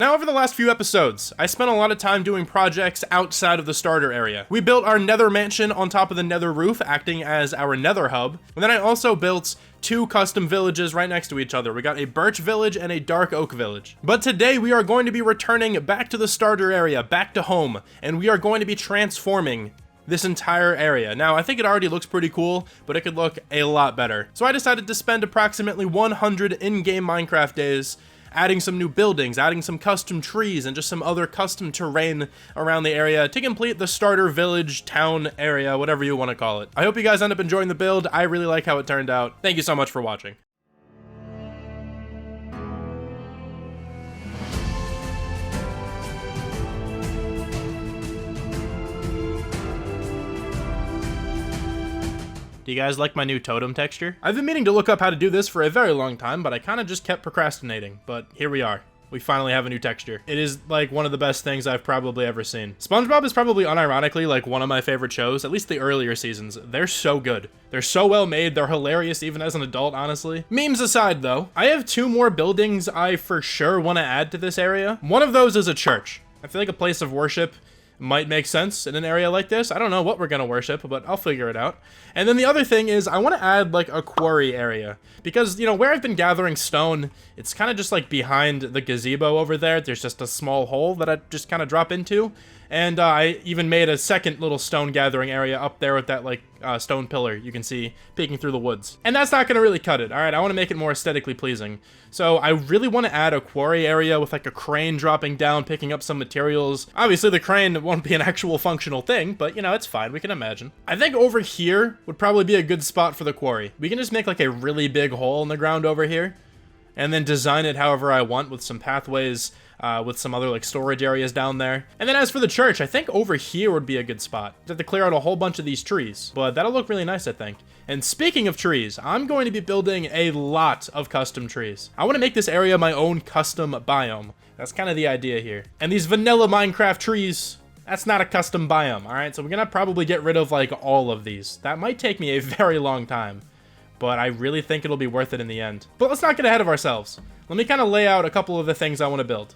Now, over the last few episodes, I spent a lot of time doing projects outside of the starter area. We built our nether mansion on top of the nether roof, acting as our nether hub. And then I also built 2 custom villages right next to each other. We got a birch village and a dark oak village. But today we are going to be returning back to the starter area, back to home, and we are going to be transforming this entire area. Now, I think it already looks pretty cool, but it could look a lot better. So I decided to spend approximately 100 in-game Minecraft days adding some new buildings, adding some custom trees, and just some other custom terrain around the area to complete the starter village, town area, whatever you want to call it. I hope you guys end up enjoying the build. I really like how it turned out. Thank you so much for watching. Do you guys like my new totem texture? I've been meaning to look up how to do this for a very long time, but I kind of just kept procrastinating. But here we are. We finally have a new texture. It is like one of the best things I've probably ever seen. SpongeBob is probably unironically like one of my favorite shows, at least the earlier seasons. They're so good. They're so well made. They're hilarious even as an adult, honestly. Memes aside though, I have 2 more buildings I for sure want to add to this area. One of those is a church. I feel like a place of worship might make sense in an area like this. I don't know what we're gonna worship, but I'll figure it out. And then the other thing is I want to add like a quarry area because, you know, where I've been gathering stone, it's kind of just like behind the gazebo over there. There's just a small hole that I just kind of drop into. And I even made a second little stone gathering area up there with that like stone pillar you can see peeking through the woods. And that's not going to really cut it. All right, I want to make it more aesthetically pleasing. So I really want to add a quarry area with like a crane dropping down, picking up some materials. Obviously the crane won't be an actual functional thing, but you know, it's fine. We can imagine. I think over here would probably be a good spot for the quarry. We can just make like a really big hole in the ground over here and then design it however I want with some pathways, with some other like storage areas down there. And then as for the church, I think over here would be a good spot. I have to clear out a whole bunch of these trees, but that'll look really nice, I think. And speaking of trees, I'm going to be building a lot of custom trees. I want to make this area my own custom biome. That's kind of the idea here. And these vanilla Minecraft trees, that's not a custom biome, all right? So we're gonna probably get rid of like all of these. That might take me a very long time, but I really think it'll be worth it in the end. But let's not get ahead of ourselves. Let me kind of lay out a couple of the things I want to build.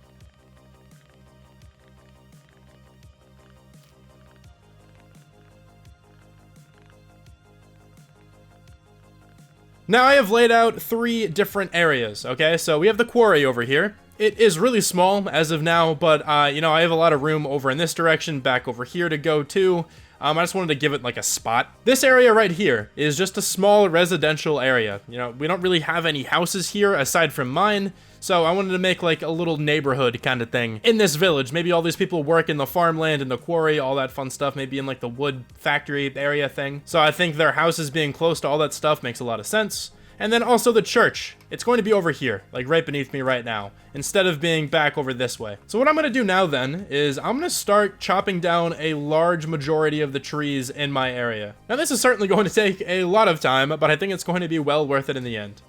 Now I have laid out 3 different areas, okay? So we have the quarry over here. It is really small as of now, but, you know, I have a lot of room over in this direction, back over here to go to. I just wanted to give it like a spot. This area right here is just a small residential area. You know, we don't really have any houses here aside from mine. So I wanted to make like a little neighborhood kind of thing in this village. Maybe all these people work in the farmland, in the quarry, all that fun stuff. Maybe in like the wood factory area thing. So I think their houses being close to all that stuff makes a lot of sense. And then also the church. It's going to be over here, like right beneath me right now, instead of being back over this way. So what I'm going to do now then is I'm going to start chopping down a large majority of the trees in my area. Now this is certainly going to take a lot of time, but I think it's going to be well worth it in the end.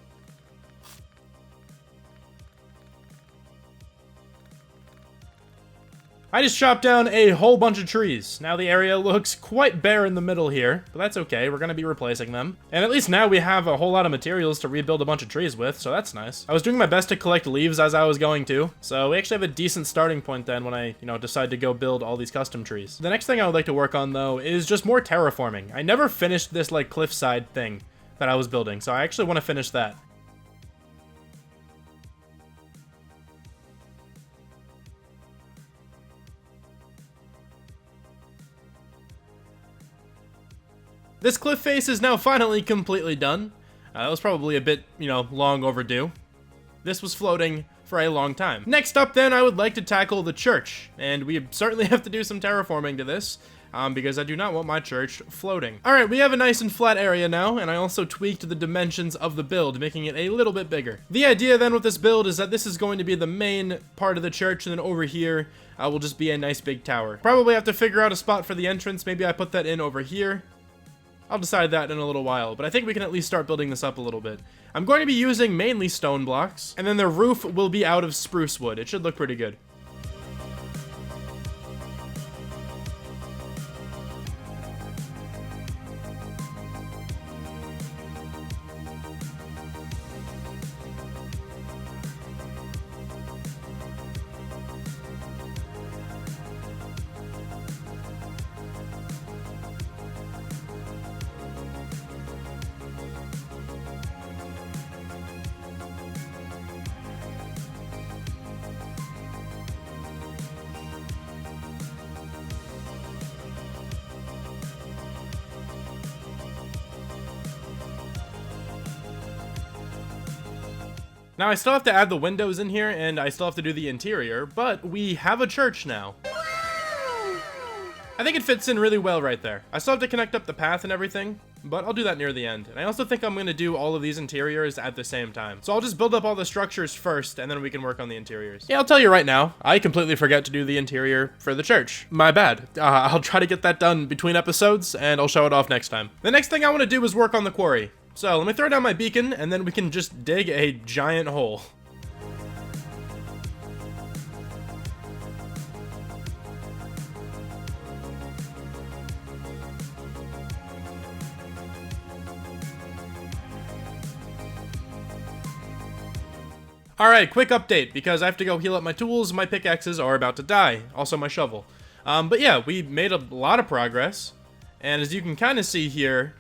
I just chopped down a whole bunch of trees. Now the area looks quite bare in the middle here, but that's okay. We're going to be replacing them. And at least now we have a whole lot of materials to rebuild a bunch of trees with, so that's nice. I was doing my best to collect leaves as I was going to, so we actually have a decent starting point then when I, decide to go build all these custom trees. The next thing I would like to work on though is just more terraforming. I never finished this like cliffside thing that I was building, so I actually want to finish that. This cliff face is now finally completely done. That was probably a bit, long overdue. This was floating for a long time. Next up then, I would like to tackle the church. And we certainly have to do some terraforming to this, because I do not want my church floating. Alright, we have a nice and flat area now, and I also tweaked the dimensions of the build, making it a little bit bigger. The idea then with this build is that this is going to be the main part of the church, and then over here will just be a nice big tower. Probably have to figure out a spot for the entrance. Maybe I put that in over here. I'll decide that in a little while, but I think we can at least start building this up a little bit. I'm going to be using mainly stone blocks, and then the roof will be out of spruce wood. It should look pretty good. Now I still have to add the windows in here, and I still have to do the interior, but we have a church now. I think it fits in really well right there. I still have to connect up the path and everything, but I'll do that near the end. And I also think I'm going to do all of these interiors at the same time. So I'll just build up all the structures first, and then we can work on the interiors. Yeah, I'll tell you right now, I completely forget to do the interior for the church. My bad. I'll try to get that done between episodes, and I'll show it off next time. The next thing I want to do is work on the quarry. So let me throw down my beacon, and then we can just dig a giant hole. Alright, quick update, because I have to go heal up my tools. My pickaxes are about to die. Also my shovel. But yeah, we made a lot of progress. And as you can kind of see here,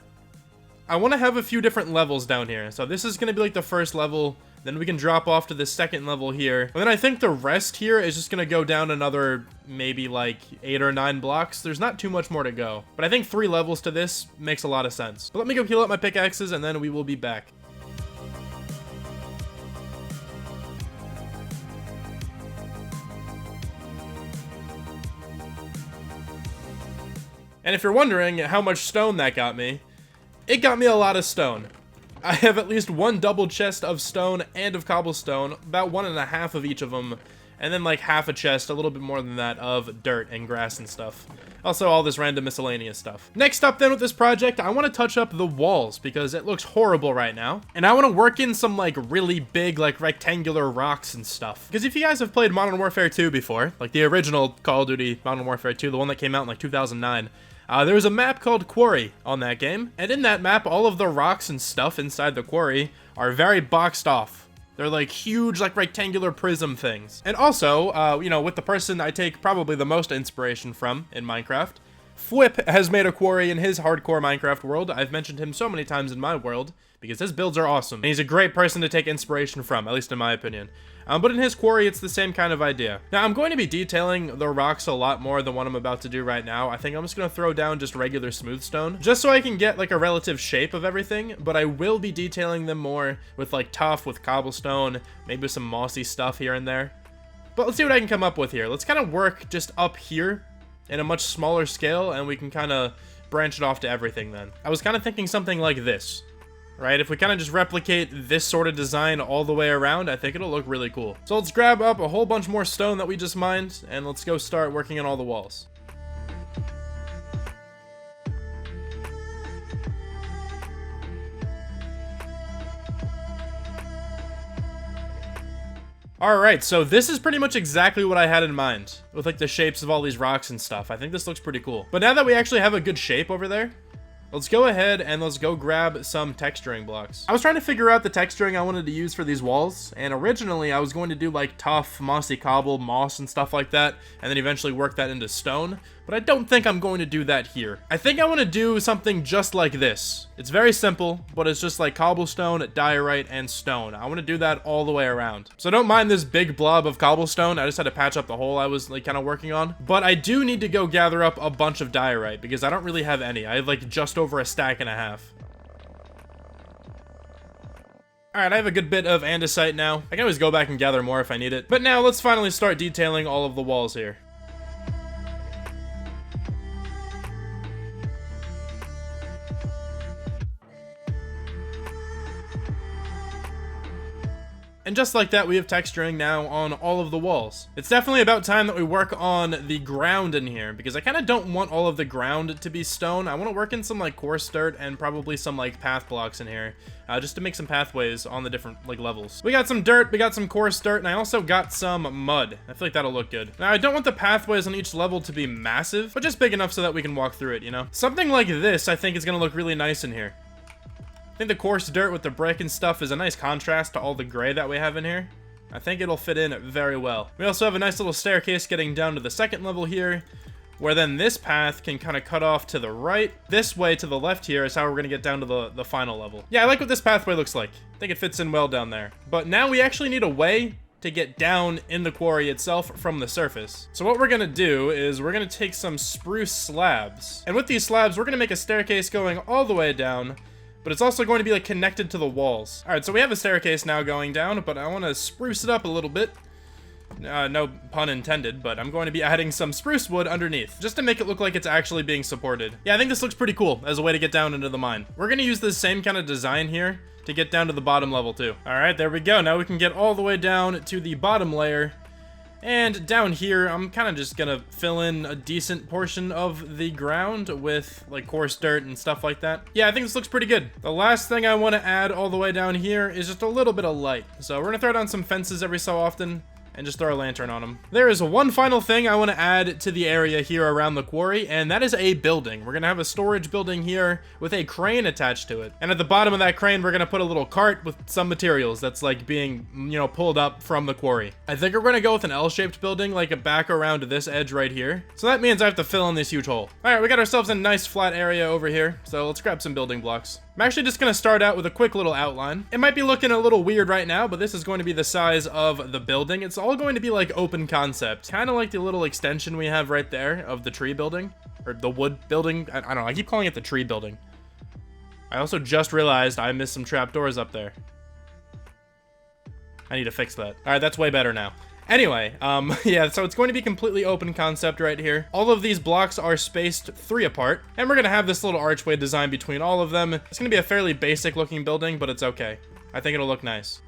I want to have a few different levels down here. So this is going to be like the first level. Then we can drop off to the second level here. And then I think the rest here is just going to go down another maybe like 8 or 9 blocks. There's not too much more to go. But I think 3 levels to this makes a lot of sense. But let me go heal up my pickaxes and then we will be back. And if you're wondering how much stone that got me, it got me a lot of stone. I have at least 1 double chest of stone and of cobblestone, about 1.5 of each of them, and then like half a chest, a little bit more than that, of dirt and grass and stuff. Also all this random miscellaneous stuff. Next up then with this project, I want to touch up the walls because it looks horrible right now. And I want to work in some like really big like rectangular rocks and stuff. Because if you guys have played Modern Warfare 2 before, like the original Call of Duty Modern Warfare 2, the one that came out in like 2009, there was a map called Quarry on that game, and in that map, all of the rocks and stuff inside the quarry are very boxed off. They're like huge, like rectangular prism things. And also, you know, with the person I take probably the most inspiration from in Minecraft, Flip has made a quarry in his hardcore Minecraft world. I've mentioned him so many times in my world because his builds are awesome. And he's a great person to take inspiration from, at least in my opinion. But in his quarry, it's the same kind of idea. Now, I'm going to be detailing the rocks a lot more than what I'm about to do right now. I think I'm just going to throw down just regular smooth stone, just so I can get like a relative shape of everything, but I will be detailing them more with like tough, with cobblestone, maybe some mossy stuff here and there. But let's see what I can come up with here. Let's kind of work just up here in a much smaller scale, and we can kind of branch it off to everything then. I was kind of thinking something like this. Right, if we kind of just replicate this sort of design all the way around, I think it'll look really cool. So let's grab up a whole bunch more stone that we just mined, and let's go start working on all the walls. Alright, so this is pretty much exactly what I had in mind, with like the shapes of all these rocks and stuff. I think this looks pretty cool. But now that we actually have a good shape over there, let's go ahead and let's go grab some texturing blocks. I was trying to figure out the texturing I wanted to use for these walls, and originally I was going to do like tough, mossy cobble, moss and stuff like that, and then eventually work that into stone, but I don't think I'm going to do that here. I think I want to do something just like this. It's very simple, but it's just like cobblestone, diorite, and stone. I want to do that all the way around. So don't mind this big blob of cobblestone. I just had to patch up the hole I was like kind of working on, but I do need to go gather up a bunch of diorite because I don't really have any. I have like just over a stack and a half. Alright, I have a good bit of andesite now. I can always go back and gather more if I need it. But now let's finally start detailing all of the walls here. And just like that, we have texturing now on all of the walls. It's definitely about time that we work on the ground in here, because I kind of don't want all of the ground to be stone. I want to work in some like coarse dirt and probably some like path blocks in here, just to make some pathways on the different like levels. We got some dirt, we got some coarse dirt, and I also got some mud. I feel like that'll look good. Now, I don't want the pathways on each level to be massive, but just big enough so that we can walk through it, you know? Something like this, I think, is going to look really nice in here. I think the coarse dirt with the brick and stuff is a nice contrast to all the gray that we have in here. I think it'll fit in very well. We also have a nice little staircase getting down to the second level here, where then this path can kind of cut off to the right. This way to the left here is how we're going to get down to the final level. Yeah, I like what this pathway looks like. I think it fits in well down there. But now we actually need a way to get down in the quarry itself from the surface. So what we're gonna do is we're gonna take some spruce slabs. And with these slabs, we're gonna make a staircase going all the way down, but it's also going to be like connected to the walls. All right, so we have a staircase now going down, but I want to spruce it up a little bit. No pun intended, but I'm going to be adding some spruce wood underneath, just to make it look like it's actually being supported. Yeah, I think this looks pretty cool as a way to get down into the mine. We're going to use this same kind of design here to get down to the bottom level too. All right, there we go. Now we can get all the way down to the bottom layer. And down here, I'm kind of just gonna fill in a decent portion of the ground with like coarse dirt and stuff like that. Yeah, I think this looks pretty good. The last thing I want to add all the way down here is just a little bit of light. So we're gonna throw down some fences every so often and just throw a lantern on them. There is one final thing I want to add to the area here around the quarry, and that is a building. We're gonna have a storage building here with a crane attached to it. And at the bottom of that crane, we're gonna put a little cart with some materials that's like being, you know, pulled up from the quarry. I think we're gonna go with an L-shaped building, like a back around this edge right here. So that means I have to fill in this huge hole. All right, we got ourselves a nice flat area over here. So let's grab some building blocks. I'm actually just going to start out with a quick little outline. It might be looking a little weird right now, but this is going to be the size of the building. It's all going to be like open concept, kind of like the little extension we have right there of the tree building, or the wood building. I don't know, I keep calling it the tree building. I also just realized I missed some trapdoors up there. I need to fix that. All right, that's way better now. Anyway, yeah, so it's going to be completely open concept right here. All of these blocks are spaced 3 apart, and we're going to have this little archway design between all of them. It's going to be a fairly basic looking building, but it's okay. I think it'll look nice.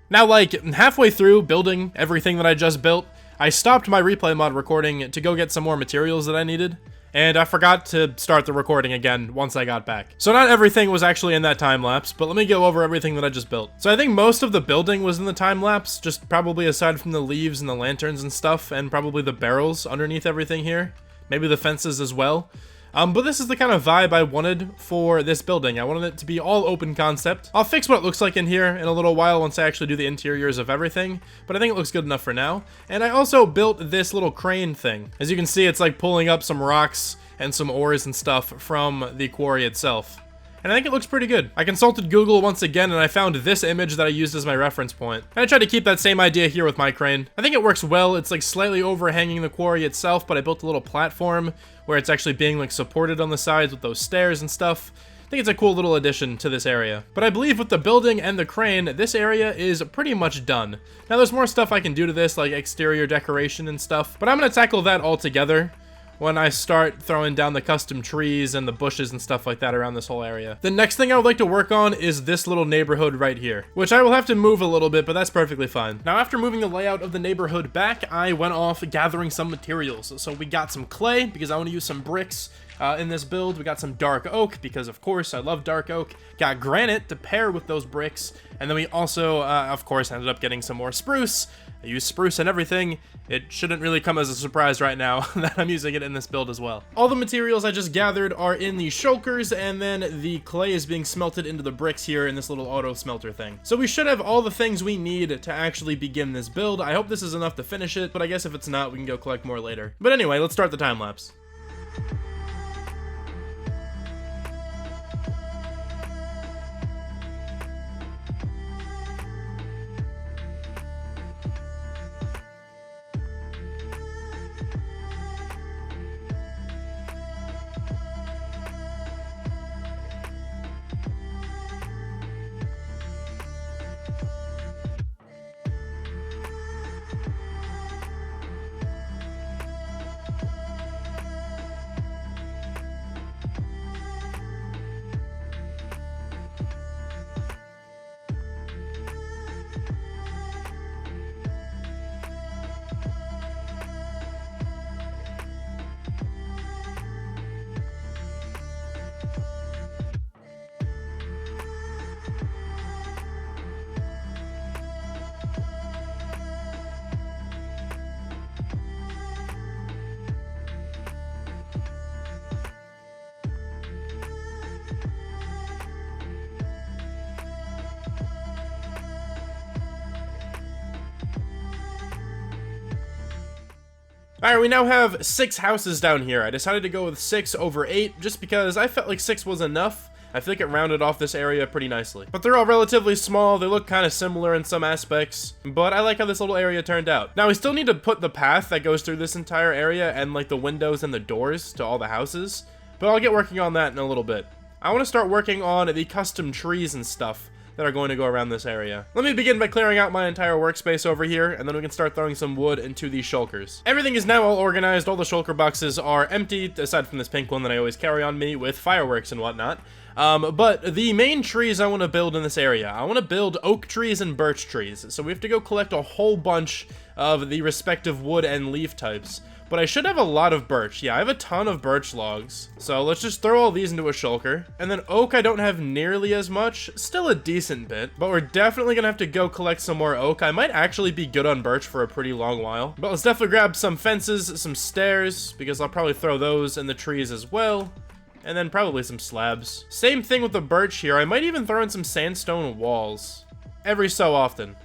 Now, like, halfway through building everything that I just built, I stopped my replay mod recording to go get some more materials that I needed, and I forgot to start the recording again once I got back. So not everything was actually in that time lapse, but let me go over everything that I just built. So I think most of the building was in the time lapse, just probably aside from the leaves and the lanterns and stuff, and probably the barrels underneath everything here. Maybe the fences as well. But this is the kind of vibe I wanted for this building. I wanted it to be all open concept. I'll fix what it looks like in here in a little while once I actually do the interiors of everything, but I think it looks good enough for now. And I also built this little crane thing. As you can see, it's like pulling up some rocks and some ores and stuff from the quarry itself. And I think it looks pretty good. I consulted Google once again, and I found this image that I used as my reference point. And I tried to keep that same idea here with my crane. I think it works well. It's like slightly overhanging the quarry itself, but I built a little platform where it's actually being like supported on the sides with those stairs and stuff. I think it's a cool little addition to this area. But I believe with the building and the crane, this area is pretty much done. Now there's more stuff I can do to this, like exterior decoration and stuff, but I'm gonna tackle that all together when I start throwing down the custom trees and the bushes and stuff like that around this whole area. The next thing I would like to work on is this little neighborhood right here, which I will have to move a little bit, but that's perfectly fine. Now, after moving the layout of the neighborhood back, I went off gathering some materials. So we got some clay because I want to use some bricks in this build. We got some dark oak because, of course, I love dark oak. Got granite to pair with those bricks. And then we also, of course, ended up getting some more spruce. I use spruce and everything. It shouldn't really come as a surprise right now that I'm using it in this build as well. All the materials I just gathered are in the shulkers, and then the clay is being smelted into the bricks here in this little auto smelter thing. So we should have all the things we need to actually begin this build. I hope this is enough to finish it, but I guess if it's not, we can go collect more later. But anyway, let's start the time lapse. Alright, we now have 6 houses down here. I decided to go with 6 over 8 just because I felt like 6 was enough. I think it rounded off this area pretty nicely. But they're all relatively small. They look kind of similar in some aspects, but I like how this little area turned out. Now we still need to put the path that goes through this entire area and like the windows and the doors to all the houses, but I'll get working on that in a little bit. I want to start working on the custom trees and stuff that are going to go around this area. Let me begin by clearing out my entire workspace over here, and then we can start throwing some wood into these shulkers. Everything is now all organized. All the shulker boxes are empty, aside from this pink one that I always carry on me with fireworks and whatnot. But the main trees I want to build in this area, I want to build oak trees and birch trees. So we have to go collect a whole bunch of the respective wood and leaf types. But I should have a lot of birch. Yeah, I have a ton of birch logs. So let's just throw all these into a shulker. And then oak I don't have nearly as much. Still a decent bit. But we're definitely gonna have to go collect some more oak. I might actually be good on birch for a pretty long while. But let's definitely grab some fences, some stairs, because I'll probably throw those in the trees as well. And then probably some slabs. Same thing with the birch here. I might even throw in some sandstone walls. Every so often.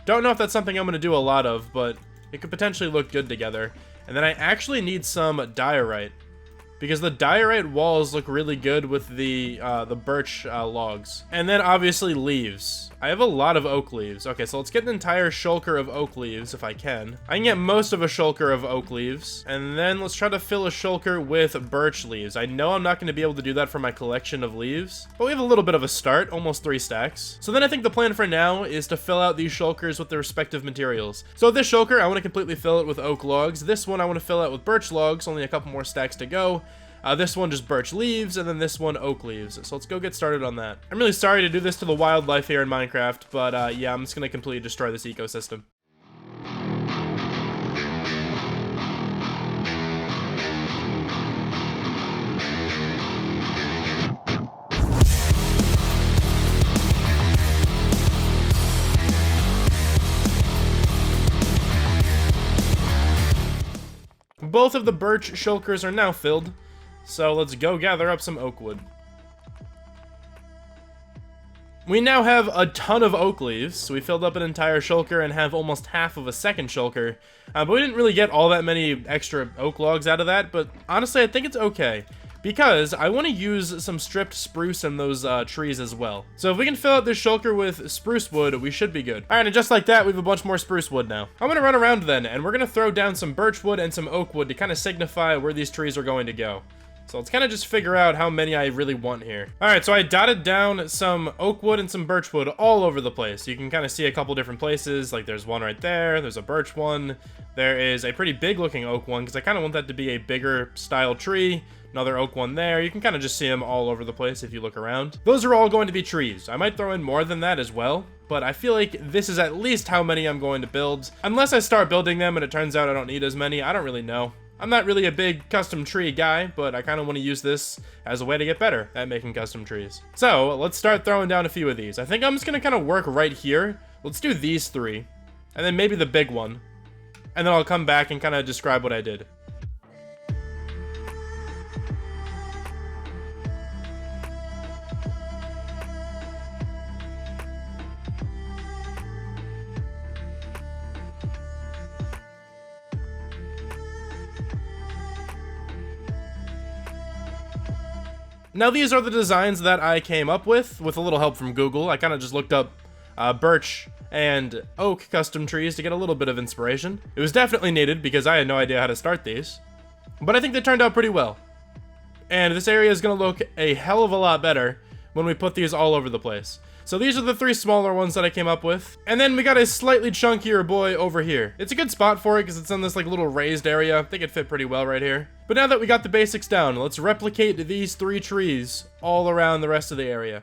Don't know if that's something I'm gonna do a lot of, but it could potentially look good together. And then I actually need some diorite, because the diorite walls look really good with the birch logs. And then obviously leaves. I have a lot of oak leaves. Okay, so let's get an entire shulker of oak leaves if I can. I can get most of a shulker of oak leaves. And then let's try to fill a shulker with birch leaves. I know I'm not going to be able to do that for my collection of leaves, but we have a little bit of a start, almost 3 stacks. So then I think the plan for now is to fill out these shulkers with the respective materials. So this shulker, I want to completely fill it with oak logs. This one I want to fill out with birch logs, only a couple more stacks to go. This one just birch leaves, and then this one oak leaves. So let's go get started on that. I'm really sorry to do this to the wildlife here in Minecraft, but yeah, I'm just gonna completely destroy this ecosystem. Both of the birch shulkers are now filled. So let's go gather up some oak wood. We now have a ton of oak leaves, so we filled up an entire shulker and have almost half of a second shulker. But we didn't really get all that many extra oak logs out of that, but honestly I think it's okay, because I want to use some stripped spruce in those trees as well. So if we can fill out this shulker with spruce wood, we should be good. Alright, and just like that, we have a bunch more spruce wood now. I'm going to run around then, and we're going to throw down some birch wood and some oak wood to kind of signify where these trees are going to go. So let's kind of just figure out how many I really want here. Alright, so I dotted down some oak wood and some birch wood all over the place. You can kind of see a couple different places, like there's one right there, there's a birch one, there is a pretty big looking oak one, because I kind of want that to be a bigger style tree. Another oak one there. You can kind of just see them all over the place if you look around. Those are all going to be trees. I might throw in more than that as well, but I feel like this is at least how many I'm going to build. Unless I start building them and it turns out I don't need as many, I don't really know. I'm not really a big custom tree guy, but I kind of want to use this as a way to get better at making custom trees. So let's start throwing down a few of these. I think I'm just going to kind of work right here. Let's do these 3, and then maybe the big one. And then I'll come back and kind of describe what I did. Now these are the designs that I came up with a little help from Google. I kind of just looked up birch and oak custom trees to get a little bit of inspiration. It was definitely needed because I had no idea how to start these, but I think they turned out pretty well. And this area is going to look a hell of a lot better when we put these all over the place. So these are the 3 smaller ones that I came up with. And then we got a slightly chunkier boy over here. It's a good spot for it because it's in this like little raised area. I think it fit pretty well right here. But now that we got the basics down, let's replicate these 3 trees all around the rest of the area.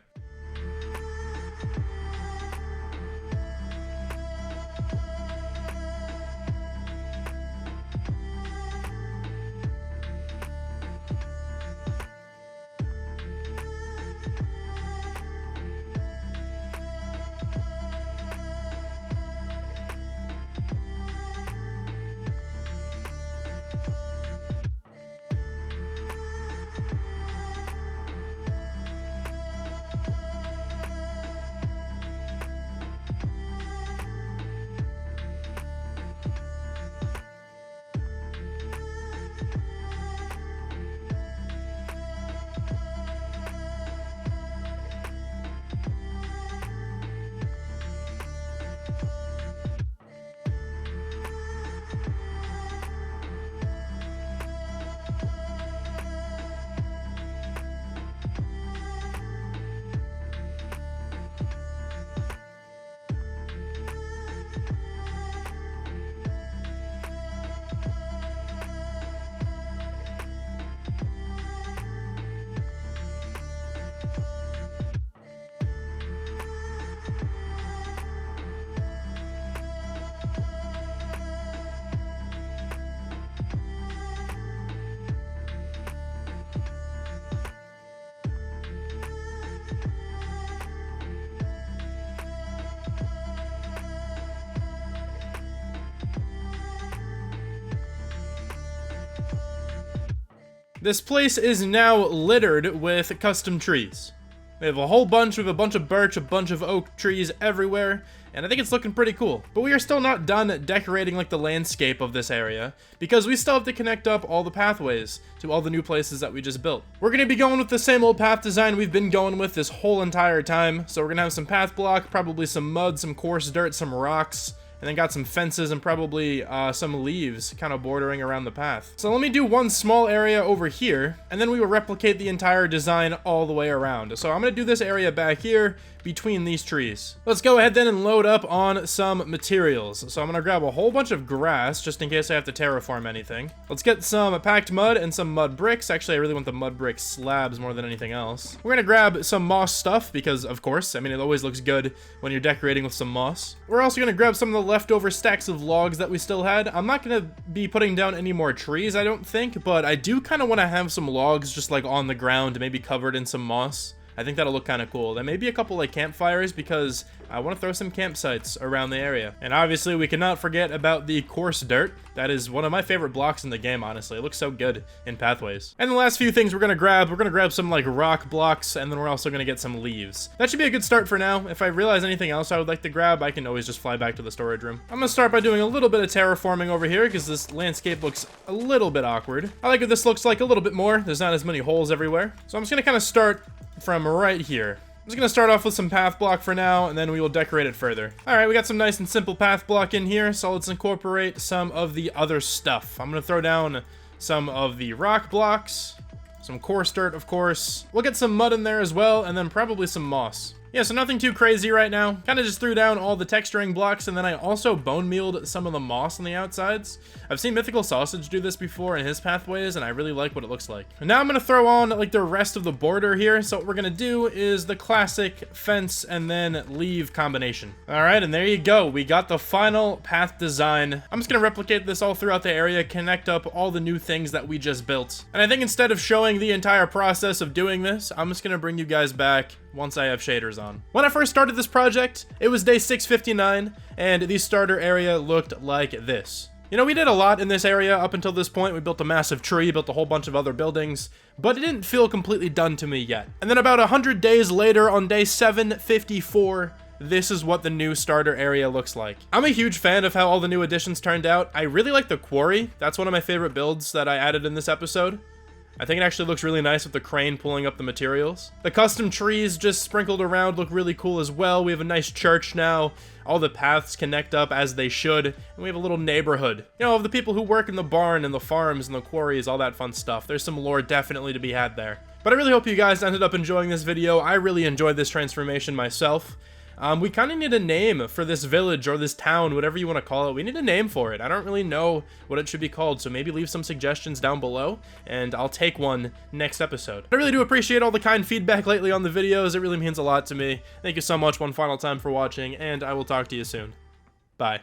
This place is now littered with custom trees. We have a whole bunch. We have a bunch of birch, a bunch of oak trees everywhere, and I think it's looking pretty cool. But we are still not done decorating like the landscape of this area, because we still have to connect up all the pathways to all the new places that we just built. We're going to be going with the same old path design we've been going with this whole entire time. So we're going to have some path block, probably some mud, some coarse dirt, some rocks, and then got some fences and probably some leaves kind of bordering around the path. So let me do one small area over here, and then we will replicate the entire design all the way around. So I'm going to do this area back here between these trees. Let's go ahead then and load up on some materials. So I'm going to grab a whole bunch of grass just in case I have to terraform anything. Let's get some packed mud and some mud bricks. Actually, I really want the mud brick slabs more than anything else. We're going to grab some moss stuff because, of course, I mean, it always looks good when you're decorating with some moss. We're also going to grab some of the leftover stacks of logs that we still had. I'm not going to be putting down any more trees, I don't think, but I do kind of want to have some logs just like on the ground, maybe covered in some moss. I think that'll look kind of cool. Then maybe a couple like campfires because I want to throw some campsites around the area. And obviously we cannot forget about the coarse dirt. That is one of my favorite blocks in the game, honestly. It looks so good in pathways. And the last few things we're going to grab some like rock blocks, and then we're also going to get some leaves. That should be a good start for now. If I realize anything else I would like to grab, I can always just fly back to the storage room. I'm going to start by doing a little bit of terraforming over here because this landscape looks a little bit awkward. I like what this looks like a little bit more. There's not as many holes everywhere. So I'm just going to kind of start from right here. I'm just gonna start off with some path block for now, and then we will decorate it further. All right, we got some nice and simple path block in here, so let's incorporate some of the other stuff. I'm gonna throw down some of the rock blocks, some coarse dirt, of course. We'll get some mud in there as well, and then probably some moss. Yeah, so nothing too crazy right now. Kind of just threw down all the texturing blocks, and then I also bone mealed some of the moss on the outsides. I've seen Mythical Sausage do this before in his pathways, and I really like what it looks like. And now I'm going to throw on like the rest of the border here. So what we're going to do is the classic fence and then leave combination. All right, and there you go. We got the final path design. I'm just going to replicate this all throughout the area, connect up all the new things that we just built. And I think instead of showing the entire process of doing this, I'm just going to bring you guys back once I have shaders on. When I first started this project, it was day 659, and the starter area looked like this. You know, we did a lot in this area up until this point. We built a massive tree, built a whole bunch of other buildings, but it didn't feel completely done to me yet. And then about 100 days later, on day 754, this is what the new starter area looks like. I'm a huge fan of how all the new additions turned out. I really like the quarry. That's one of my favorite builds that I added in this episode. I think it actually looks really nice with the crane pulling up the materials. The custom trees just sprinkled around look really cool as well. We have a nice church now. All the paths connect up as they should. And we have a little neighborhood. You know, of the people who work in the barn and the farms and the quarries, all that fun stuff. There's some lore definitely to be had there. But I really hope you guys ended up enjoying this video. I really enjoyed this transformation myself. We kind of need a name for this village or this town, whatever you want to call it. We need a name for it. I don't really know what it should be called, so maybe leave some suggestions down below, and I'll take one next episode. I really do appreciate all the kind feedback lately on the videos. It really means a lot to me. Thank you so much one final time for watching, and I will talk to you soon.